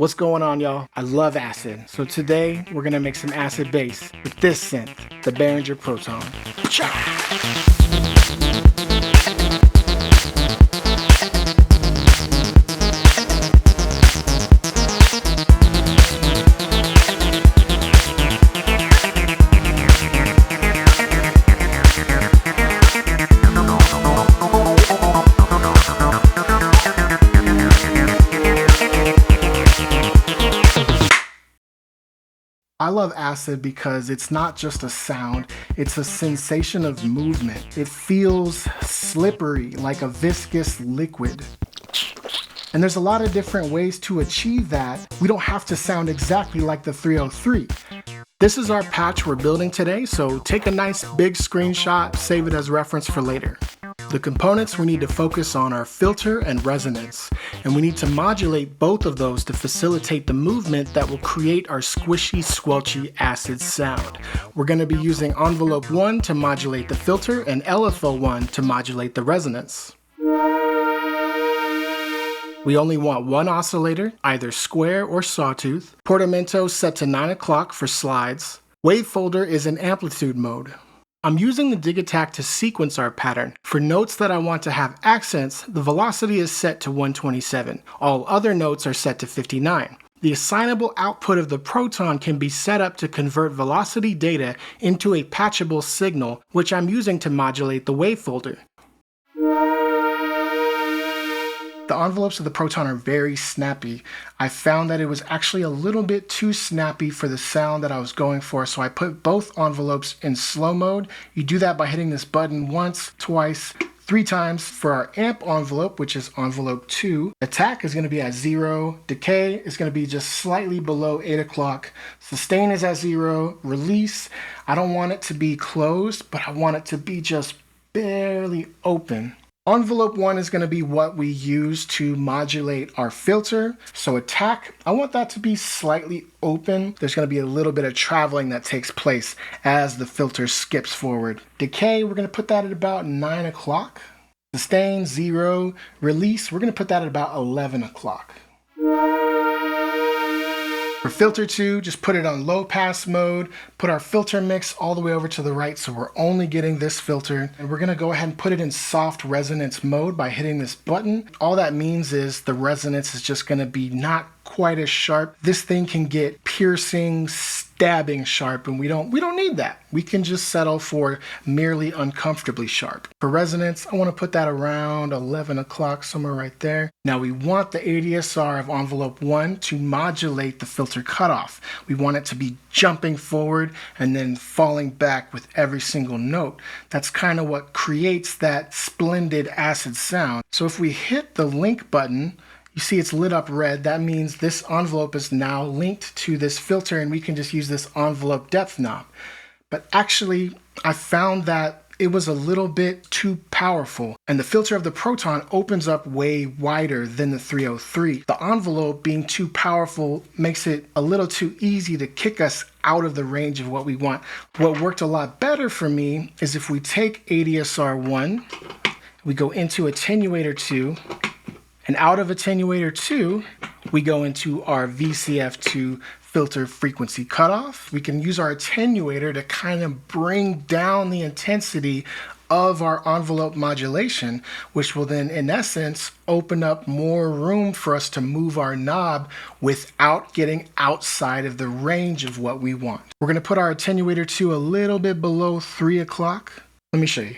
What's going on, y'all? I love acid. So today we're gonna make some acid bass with this synth, the Behringer Proton. I love acid because it's not just a sound, it's a sensation of movement. It feels slippery, like a viscous liquid. And there's a lot of different ways to achieve that. We don't have to sound exactly like the 303. This is our patch we're building today, so take a nice big screenshot, save it as reference for later. The components we need to focus on are filter and resonance, and we need to modulate both of those to facilitate the movement that will create our squishy, squelchy acid sound. We're going to be using envelope 1 to modulate the filter and LFO1 to modulate the resonance. We only want one oscillator, either square or sawtooth. Portamento set to 9 o'clock for slides. Wave folder is in amplitude mode. I'm using the dig attack to sequence our pattern. For notes that I want to have accents, the velocity is set to 127. All other notes are set to 59. The assignable output of the Proton can be set up to convert velocity data into a patchable signal, which I'm using to modulate the wave folder. The envelopes of the Proton are very snappy. I found that it was actually a little bit too snappy for the sound that I was going for, so I put both envelopes in slow mode. You do that by hitting this button once, twice, 3 times. For our amp envelope, which is envelope 2, attack is going to be at 0, decay is going to be just slightly below 8 o'clock, sustain is at 0, release, I don't want it to be closed, but I want it to be just barely open. Envelope 1 is going to be what we use to modulate our filter. So attack, I want that to be slightly open. There's going to be a little bit of traveling that takes place as the filter skips forward. Decay, we're going to put that at about 9 o'clock. Sustain, 0. Release, we're going to put that at about 11 o'clock. For filter 2, just put it on low pass mode, put our filter mix all the way over to the right so we're only getting this filter. And we're going to go ahead and put it in soft resonance mode by hitting this button. All that means is the resonance is just going to be not quite as sharp. This thing can get piercing, stabbing sharp, and we don't need that. We can just settle for merely uncomfortably sharp. For resonance, I want to put that around 11 o'clock, somewhere right there. Now we want the ADSR of envelope 1 to modulate the filter cutoff. We want it to be jumping forward and then falling back with every single note. That's kind of what creates that splendid acid sound. So if we hit the link button, you see it's lit up red. That means this envelope is now linked to this filter and we can just use this envelope depth knob. But actually, I found that it was a little bit too powerful, and the filter of the Proton opens up way wider than the 303. The envelope being too powerful makes it a little too easy to kick us out of the range of what we want. What worked a lot better for me is if we take ADSR 1, we go into attenuator 2, and out of attenuator 2, we go into our VCF2 filter frequency cutoff. We can use our attenuator to kind of bring down the intensity of our envelope modulation, which will then, in essence, open up more room for us to move our knob without getting outside of the range of what we want. We're going to put our attenuator 2 a little bit below 3 o'clock. Let me show you.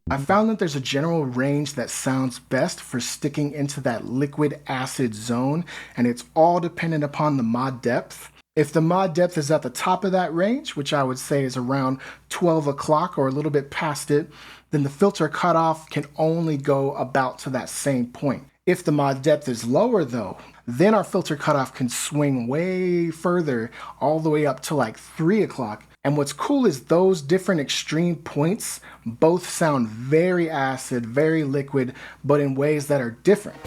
I found that there's a general range that sounds best for sticking into that liquid acid zone, and it's all dependent upon the mod depth. If the mod depth is at the top of that range, which I would say is around 12 o'clock or a little bit past it, then the filter cutoff can only go about to that same point. If the mod depth is lower though, then our filter cutoff can swing way further, all the way up to like 3 o'clock. And what's cool is those different extreme points both sound very acid, very liquid, but in ways that are different.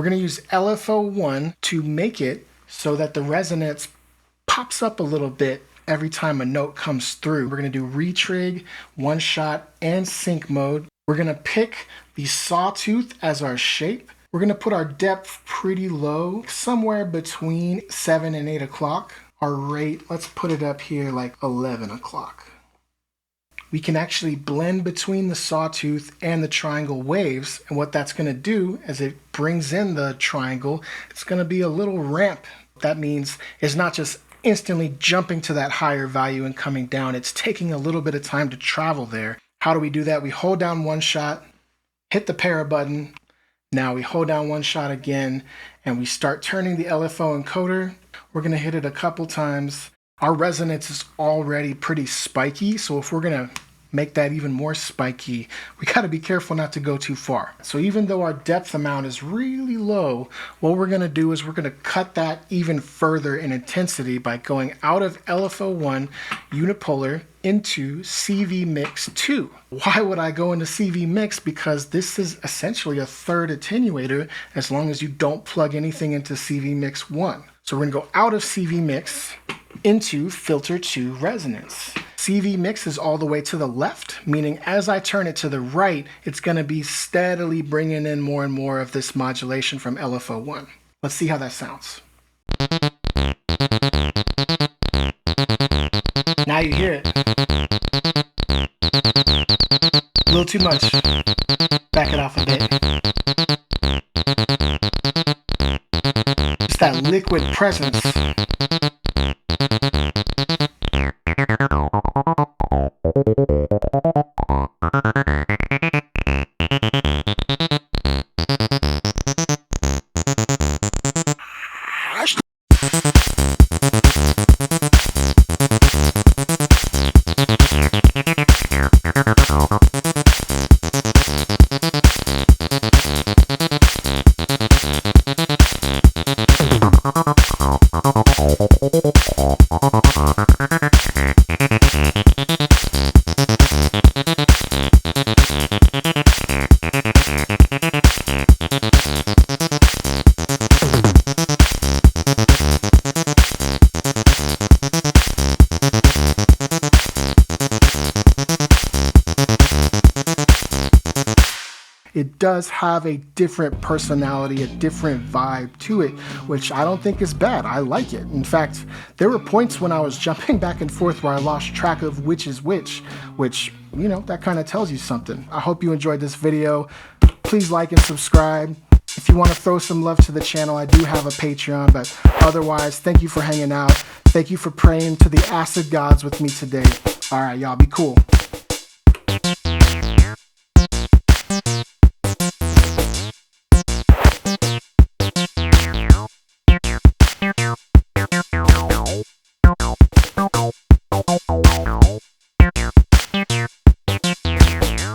We're going to use LFO1 to make it so that the resonance pops up a little bit every time a note comes through. We're going to do retrig, one shot, and sync mode. We're going to pick the sawtooth as our shape. We're going to put our depth pretty low, somewhere between 7 and 8 o'clock. Our rate, let's put it up here like 11 o'clock. We can actually blend between the sawtooth and the triangle waves, and what that's going to do as it brings in the triangle, it's going to be a little ramp. That means it's not just instantly jumping to that higher value and coming down. It's taking a little bit of time to travel there. How do we do that? We hold down one shot, hit the para button. Now we hold down one shot again, and we start turning the LFO encoder. We're going to hit it a couple times. Our resonance is already pretty spiky, so if we're going to make that even more spiky, we got to be careful not to go too far. So even though our depth amount is really low, what we're going to do is we're going to cut that even further in intensity by going out of LFO1 unipolar into CV Mix 2. Why would I go into CV Mix? Because this is essentially a third attenuator as long as you don't plug anything into CV Mix 1. So we're going to go out of CV Mix into Filter 2 Resonance. CV Mix is all the way to the left, meaning as I turn it to the right, it's going to be steadily bringing in more and more of this modulation from LFO1. Let's see how that sounds. Now you hear it. A little too much. Back it off a bit. It's that liquid presence. It does have a different personality, a different vibe to it, which I don't think is bad. I like it. In fact, there were points when I was jumping back and forth where I lost track of which is which, you know, that kind of tells you something. I hope you enjoyed this video. Please like and subscribe. If you want to throw some love to the channel, I do have a Patreon, but otherwise, thank you for hanging out. Thank you for praying to the acid gods with me today. All right, y'all, be cool.